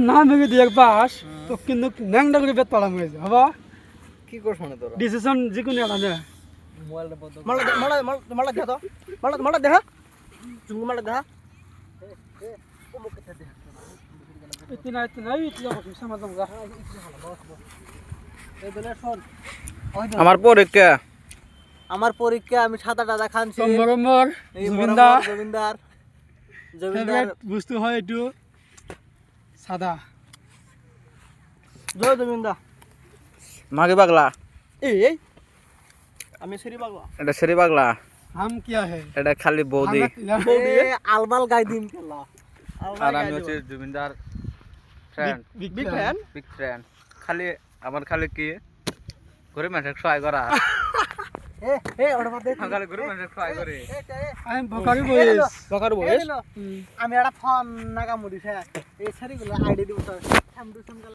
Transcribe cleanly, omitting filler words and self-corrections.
না ভেঙে দিয়ে বাস তো কিন্তু ন্যাংটা করে বেত পালাম হয়েছে হবা কি করছ মানে তোরা ডিসিশন যিকোনো একটা নে মোবাইলটা বন্ধ মালা দেখা তো মালা দেখা তুমি মালা দেখা ইতনা ইতলা বাকি সমাধান যা এই বলে শোন আমার পরীক্ষা আমি সাঁতারটা দেখানছি নম্বর এই জমিদার জমিদার ফেভারিট বস্তু হয় একটু সাদা জয় জমিদার মাগে পাগলা এই আমি সেরি বাগলা এটা সেরি পাগলা हम क्या है এটা খালি বৌদি আলবাল গাই দিন খেলা আর আমি হচ্ছে জমিদার friend big big fan fan big friend খালি আমার খালি কি গরিব মানুষের সহায় করা এ ওটা বাদ দে খালি গরিব মানুষের সহায় করে आई एम भोकारी बॉयज বকার বয়স আমি একটা ফোন নাগা মুড়ি এই সারিগুলো আইডি দিব স্যার